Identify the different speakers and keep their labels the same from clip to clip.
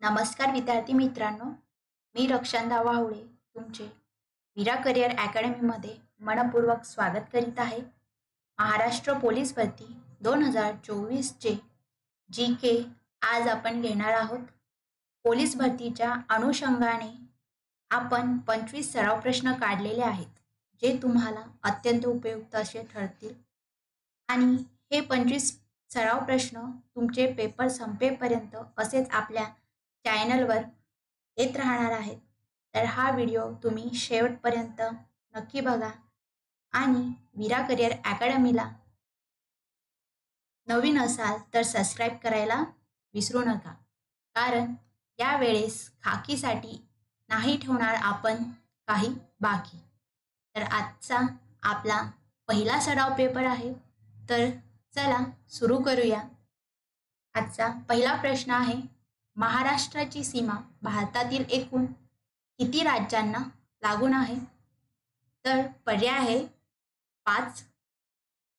Speaker 1: नमस्कार विद्यार्थी मित्रांनो, मी रक्षांदा वाहुळे तुमचे वीरा करिअर अकॅडमीमध्ये मनपूर्वक स्वागत करीत आहे. महाराष्ट्र पोलीस भरती 2024चे GK आज आपण घेणार आहोत. पोलीस भरतीच्या अनुषंगाने आपण 25 सराव प्रश्न काढलेले आहेत, जे तुम्हाला अत्यंत उपयुक्त असे ठरतील. आणि हे 25 सराव प्रश्न तुमचे पेपर संपेपर्यंत असेच आपल्या चॅनलवर येत राहणार आहेत. तर हा व्हिडिओ तुम्ही शेवटपर्यंत नक्की बघा आणि वीरा करिअर अकॅडमीला नवीन असाल तर सबस्क्राईब करायला विसरू नका, कारण यावेळेस खाकीसाठी नाही ठेवणार आपण काही बाकी. तर आजचा आपला पहिला सराव पेपर आहे, तर चला सुरू करूया. आजचा पहिला प्रश्न आहे, महाराष्ट्राची सीमा भारतातील एकूण किती राज्यांना लागून आहे? तर पर्याय आहे 5,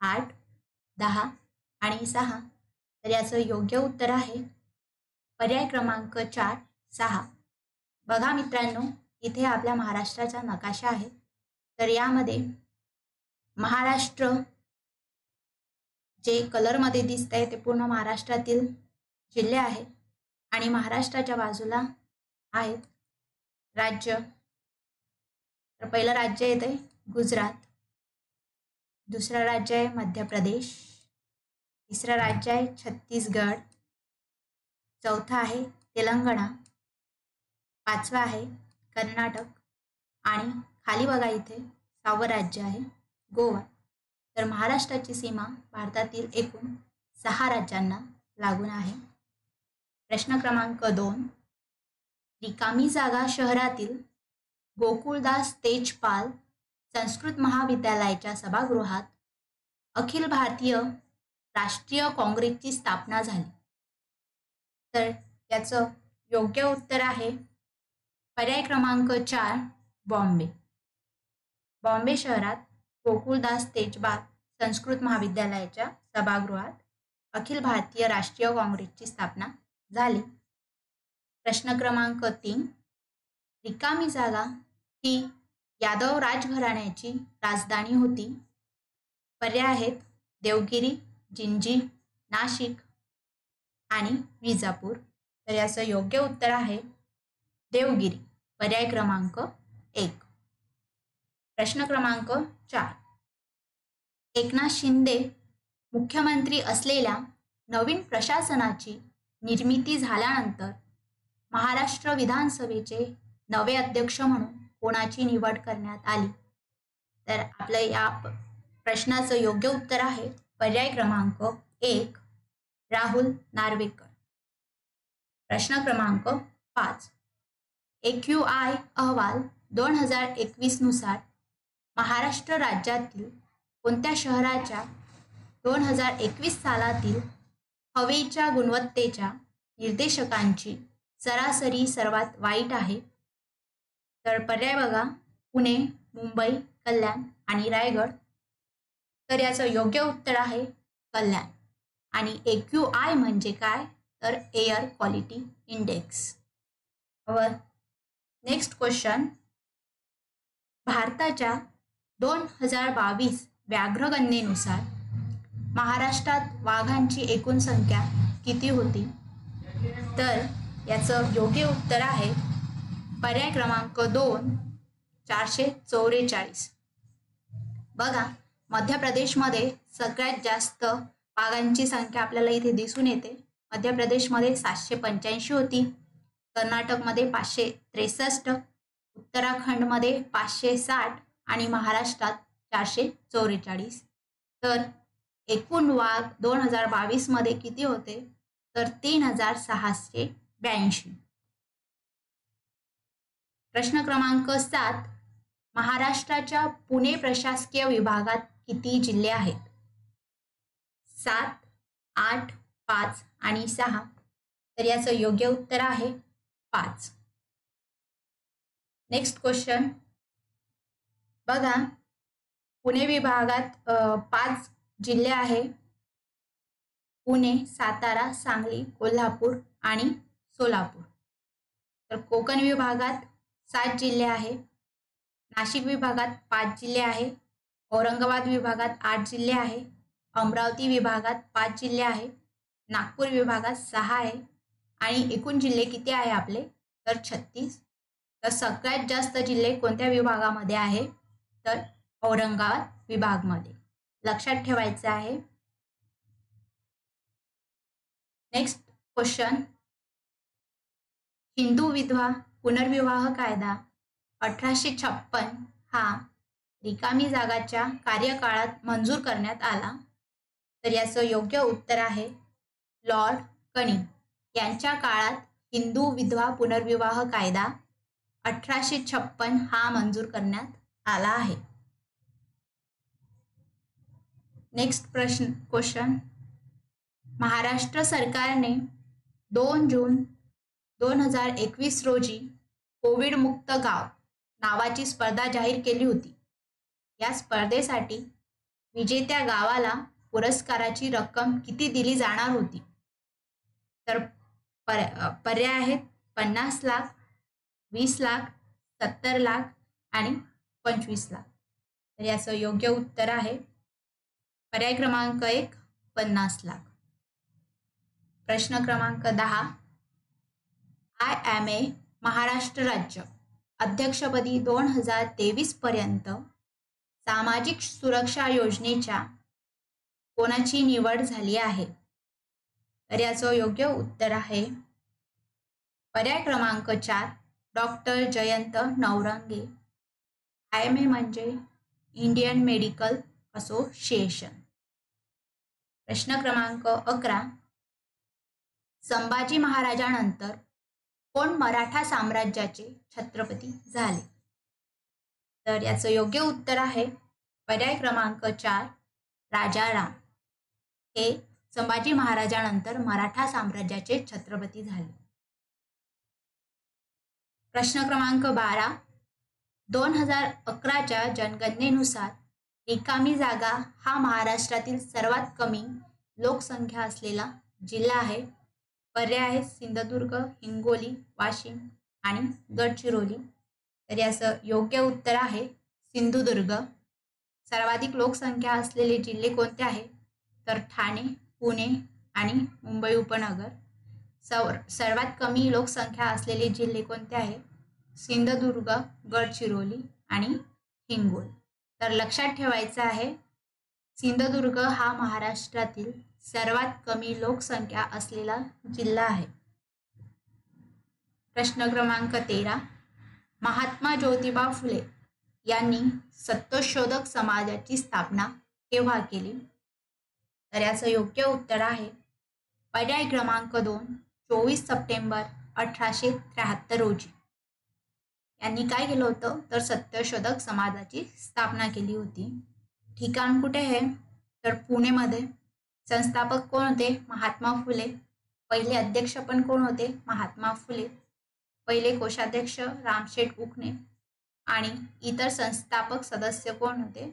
Speaker 1: 8, 10 आणि 6. तर याचं योग्य उत्तर आहे पर्याय क्रमांक 4, 6. बघा मित्रांनो, इथे आपल्या महाराष्ट्राचा नकाशा आहे. तर यामध्ये महाराष्ट्र जे कलरमध्ये दिसत आहे ते पूर्ण महाराष्ट्रातील जिल्हे आहेत आणि महाराष्ट्राच्या बाजूला आहेत राज्य. तर पहिलं राज्य येते गुजरात, दुसरं राज्य आहे मध्य प्रदेश, तिसरं राज्य आहे छत्तीसगड, चौथं आहे तेलंगणा, पाचवं आहे कर्नाटक आणि खाली बघा इथे 6वं राज्य आहे गोवा. तर महाराष्ट्राची सीमा भारतातील एकूण 6 राज्यांना लागून आहे. प्रश्न क्रमांक 2, रिकामी जागा शहरातील गोकुळदास तेजपाल संस्कृत महाविद्यालयाच्या सभागृहात अखिल भारतीय राष्ट्रीय काँग्रेसची स्थापना झाली. तर याचं योग्य उत्तर आहे पर्याय क्रमांक 4, बॉम्बे. बॉम्बे शहरात गोकुळदास तेजपाल संस्कृत महाविद्यालयाच्या सभागृहात अखिल भारतीय राष्ट्रीय काँग्रेसची स्थापना झाली. प्रश्न क्रमांक 3, रिकामी जागा ही यादव राजघराण्याची राजधानी होती. पर्याय आहेत देवगिरी, जिंजी, नाशिक आणि विजापूर. तर याचं योग्य उत्तर आहे देवगिरी, पर्याय क्रमांक 1. प्रश्न क्रमांक 4, एकनाथ शिंदे मुख्यमंत्री असलेल्या नवीन प्रशासनाची निर्मिती झाल्यानंतर महाराष्ट्र विधानसभेचे नवे अध्यक्ष म्हणून कोणाची निवड करण्यात आली? तर आपलं या प्रश्नाचं योग्य उत्तर आहे पर्याय क्रमांक 1, राहुल नार्वेकर. प्रश्न क्रमांक 5, AQI अहवाल 2021 नुसार महाराष्ट्र राज्यातील कोणत्या शहराच्या 2021 सालातील हवेच्या गुणवत्तेच्या निर्देशकांची सरासरी सर्वात वाईट आहे? तर पर्याय बघा पुणे, मुंबई, कल्याण आणि रायगड. तर याचं योग्य उत्तर आहे कल्याण. आणि AQI म्हणजे काय? तर air quality index. Next question, भारताच्या 2022 व्याघ्रगणनेनुसार महाराष्ट्रात वाघांची एकूण संख्या किती होती? तर याचं योग्य उत्तर आहे पर्याय क्रमांक 2, 444. बघा, मध्य प्रदेशमध्ये सगळ्यात जास्त वाघांची संख्या आपल्याला इथे दिसून येते. मध्य प्रदेशमध्ये 785 होती, कर्नाटकमध्ये 563, उत्तराखंडमध्ये 560 आणि महाराष्ट्रात 444. तर एकूण वाघ 2022 मध्ये किती होते? तर 3682. प्रश्न क्रमांक 7, महाराष्ट्राच्या पुणे प्रशासकीय विभागात किती जिल्हे आहेत? 7, 8, 5 आणि 6. तर याचं योग्य उत्तर आहे 5. नेक्स्ट क्वेश्चन बघा, पुणे विभागात 5 जिल्हे आहे. पुणे, सातारा, सांगली, कोल्हापूर आणि सोलापूर. तर कोकण विभागात 7 जिल्हे आहे, नाशिक विभागात 5 जिल्हे आहे, औरंगाबाद विभागात 8 जिल्हे आहे, अमरावती विभागात 5 जिल्हे आहे, नागपूर विभागात 6 आहे आणि एकूण जिल्हे किती आहे आपले तर 36. तर सगळ्यात जास्त जिल्हे कोणत्या विभागामध्ये आहे तर औरंगाबाद विभागमध्ये. लक्षात ठेवायचं आहे. नेक्स्ट क्वेश्चन, हिंदू विधवा पुनर्विवाह कायदा 1856 हा रिकामी जागाच्या कार्यकाळात मंजूर करण्यात आला. तर याचं योग्य उत्तर आहे लॉर्ड कनिंग यांच्या काळात हिंदू विधवा पुनर्विवाह कायदा 1856 हा मंजूर करण्यात आला आहे. नेक्स्ट क्वेश्चन, महाराष्ट्र सरकारने 2 जून 2021 रोजी कोविड मुक्त गाव नावाची स्पर्धा जाहीर केली होती. या स्पर्धेसाठी विजेत्या गावाला पुरस्काराची रक्कम किती दिली जाणार होती तर पर्याय आहेत 50 लाख, 20 लाख, 70 लाख आणि 25 लाख. तर याचं योग्य उत्तर आहे पर्याय क्रमांक 1 50 लाख. प्रश्न क्रमांक 10, IMA महाराष्ट्र राज्य अध्यक्षपदी 2023 पर्यंत सामाजिक सुरक्षा योजनेच्या कोणाची निवड झाली आहे तर याचं योग्य उत्तर आहे पर्याय क्रमांक 4 डॉक्टर जयंत नवरंगे. IMA म्हणजे इंडियन मेडिकल असोसिएशन. प्रश्न क्रमांक 11, संभाजी महाराजांनंतर कोण मराठा साम्राज्याचे छत्रपती झाले तर याचं योग्य उत्तर आहे पर्याय क्रमांक 4 राजाराम. हे संभाजी महाराजांनंतर मराठा साम्राज्याचे छत्रपती झाले. प्रश्न क्रमांक 12, 2011च्या जनगणनेनुसार रिकामी जागा हा महाराष्ट्रातील सर्वात कमी लोकसंख्या असलेला जिल्हा आहे. पर्याय आहेत सिंधुदुर्ग, हिंगोली, वाशिम आणि गडचिरोली. तर याचं योग्य उत्तर आहे सिंधुदुर्ग. सर्वाधिक लोकसंख्या असलेले जिल्हे कोणते आहे तर ठाणे, पुणे आणि मुंबई उपनगर. सर्वात कमी लोकसंख्या असलेले जिल्हे कोणते आहे सिंधुदुर्ग, गडचिरोली आणि हिंगोली. तर लक्षात ठेवायचं आहे सिंधुदुर्ग हा महाराष्ट्रातील सर्वात कमी लोकसंख्या असलेला जिल्हा आहे. प्रश्न क्रमांक 13, महात्मा ज्योतिबा फुले यांनी सत्यशोधक समाजाची स्थापना केव्हा केली तर याचं योग्य उत्तर आहे पर्याय क्रमांक 2 24 सप्टेंबर 1873 रोजी. यांनी काय केलं होतं तर सत्यशोधक समाजाची स्थापना केली होती. ठिकाण कुठे आहे तर पुणेमध्ये. संस्थापक कोण होते महात्मा फुले. पहिले अध्यक्ष पण कोण होते महात्मा फुले. पहिले कोषाध्यक्ष रामशेठ उकणे आणि इतर संस्थापक सदस्य कोण होते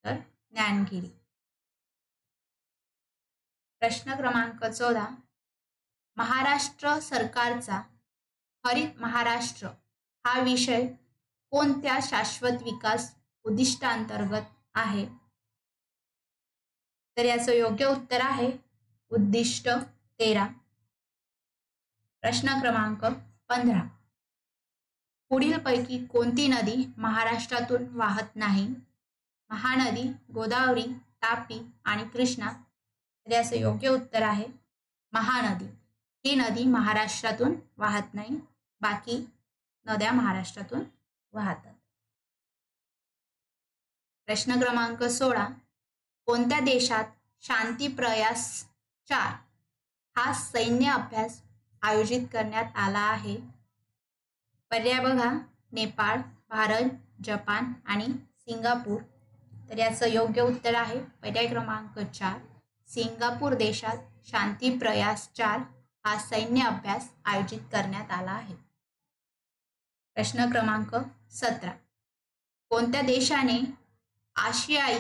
Speaker 1: तर ज्ञानगिरी. प्रश्न क्रमांक 14, महाराष्ट्र सरकारचा हरित महाराष्ट्र हा विषय कोणत्या शाश्वत विकास उद्दिष्टांतर्गत आहे तर याचं योग्य उत्तर आहे उद्दिष्ट 13. प्रश्न क्रमांक 15, पुढीलपैकी कोणती नदी महाराष्ट्रातून वाहत नाही. महानदी, गोदावरी, तापी आणि कृष्णा. तर याचं योग्य उत्तर आहे महानदी. ही नदी महाराष्ट्रातून वाहत नाही, बाकी नद्या महाराष्ट्रातून वाहतात. प्रश्न क्रमांक 16, कोणत्या देशात शांती प्रयास 4 हा सैन्य अभ्यास आयोजित करण्यात आला आहे. पर्याय बघा नेपाळ, भारत, जपान आणि सिंगापूर. तर याचं योग्य उत्तर आहे पर्याय क्रमांक 4 सिंगापूर देशात शांती प्रयास 4 हा सैन्य अभ्यास आयोजित करण्यात आला आहे. प्रश्न क्रमांक 17, कोणत्या देशाने आशियाई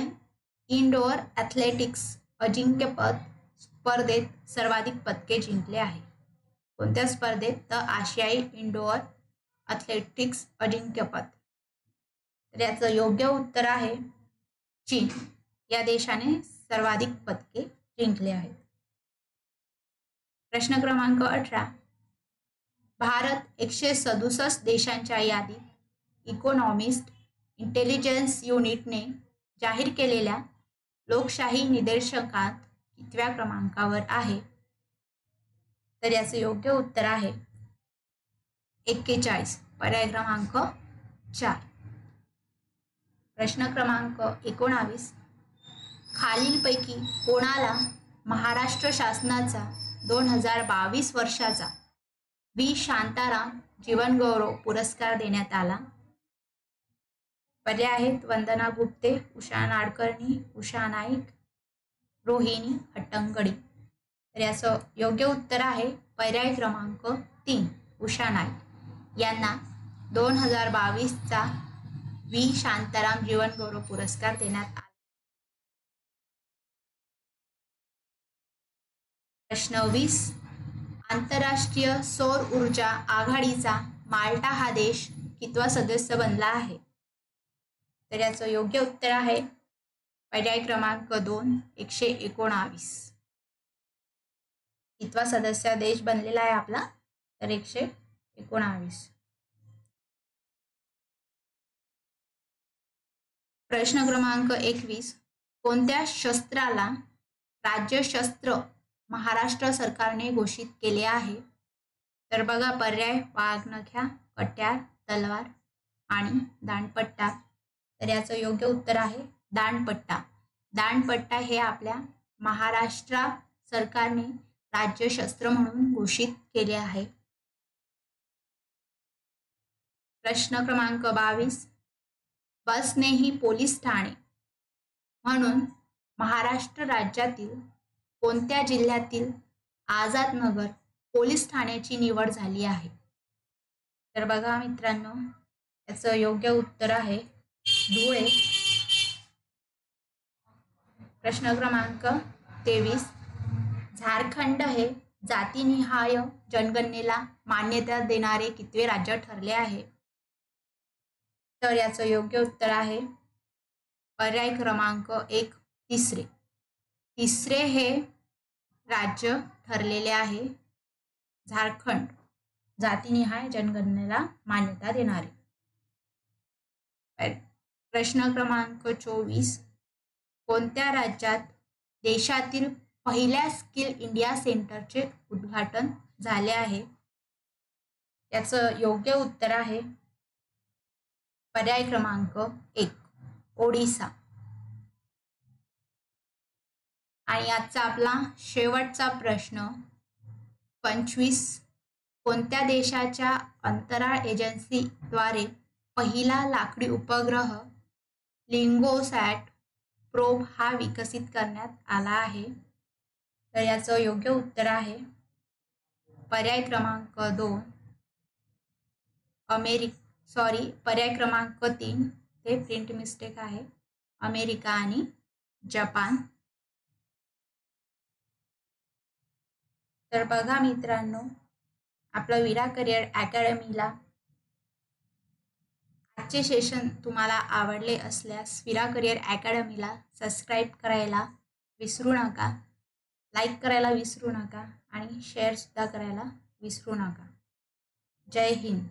Speaker 1: इनडोअर ॲथलेटिक्स अजिंक्यपद स्पर्धेत सर्वाधिक पदके जिंकले आहे. कोणत्या स्पर्धेत तर आशियाई इनडोअर ॲथलेटिक्स अजिंक्यपद? तर याचं योग्य उत्तर आहे चीन. या देशाने सर्वाधिक पदके जिंकले आहेत. प्रश्न क्रमांक 18. भारत 167 देशांच्या यादीत इकॉनॉमिस्ट इंटेलिजन्स युनिटने जाहीर केलेल्या लोकशाही निर्देशांकात कितव्या क्रमांकावर आहे? तर याचं योग्य उत्तर आहे 41. पर्याय क्रमांक 4. प्रश्न क्रमांक 19. खालीलपैकी कोणाला महाराष्ट्र शासनाचा 2022 वर्षाचा व्ही. शांताराम जीवनगौरव पुरस्कार देण्यात आला? पर्याय आहेत वंदना गुप्ते, उषा नाडकर्णी, उषा नाईक, रोहिणी हट्टंगडी. तर याचं योग्य उत्तर आहे पर्याय क्रमांक 3, उषा नाईक यांना 2022चा व्ही. शांताराम जीवनगौरव पुरस्कार देण्यात आला. प्रश्न 20. आंतरराष्ट्रीय सौर ऊर्जा आघाडीचा माल्टा हा देश कितवा सदस्य बनला आहे? तर याचं योग्य उत्तर आहे पर्याय क्रमांक 2, 119. कितवा सदस्य देश बनलेला आहे आपला? तर 119. प्रश्न क्रमांक 21. कोणत्या शस्त्राला राज्य शस्त्र महाराष्ट्र सरकारने घोषित केले आहे? तर बघा पर्याय वाघनख्या, कट्यार, तलवार आणि दांडपट्टा. तर याचं योग्य उत्तर आहे दांडपट्टा. दांडपट्टा हे आपल्या महाराष्ट्र सरकारने राज्य शस्त्र म्हणून घोषित केले आहे. प्रश्न क्रमांक 22. बसनेही पोलीस ठाणे म्हणून महाराष्ट्र राज्यातील कोणत्या जिल्ह्यातील आझादनगर पोलीस ठाण्याची निवड झाली आहे? तर बघा मित्रांनो, याचं योग्य उत्तर आहे धुळे. प्रश्न क्रमांक 23. झारखंड हे जातीनिहाय जनगणनेला मान्यता देणारे कितवे राज्य ठरले आहे? तर याचं योग्य उत्तर आहे पर्याय क्रमांक 1, तिसरे. तिसरे हे राज्य ठरलेले आहे झारखंड, जातीनिहाय जनगणनेला मान्यता देणारे. प्रश्न क्रमांक 24. कोणत्या राज्यात देशातील पहिल्या स्किल इंडिया सेंटरचे उद्घाटन झाले आहे? याचं योग्य उत्तर आहे पर्याय क्रमांक 1, ओडिसा. आणि आजचा आपला शेवटचा प्रश्न 25. कोणत्या देशाच्या अंतराळ एजन्सीद्वारे पहिला लाकडी उपग्रह लिंगोसॅट प्रोब हा विकसित करण्यात आला आहे? तर याचं योग्य उत्तर आहे पर्याय क्रमांक 2, पर्याय क्रमांक 3, ते प्रिंट मिस्टेक आहे, अमेरिका आणि जपान. तर बघा मित्रांनो, आपलं विरा करिअर अकॅडमीला आजचे सेशन तुम्हाला आवडले असल्यास विरा करिअर अकॅडमीला सबस्क्राईब करायला विसरू नका, लाईक करायला विसरू नका आणि शेअरसुद्धा करायला विसरू नका. जय हिंद.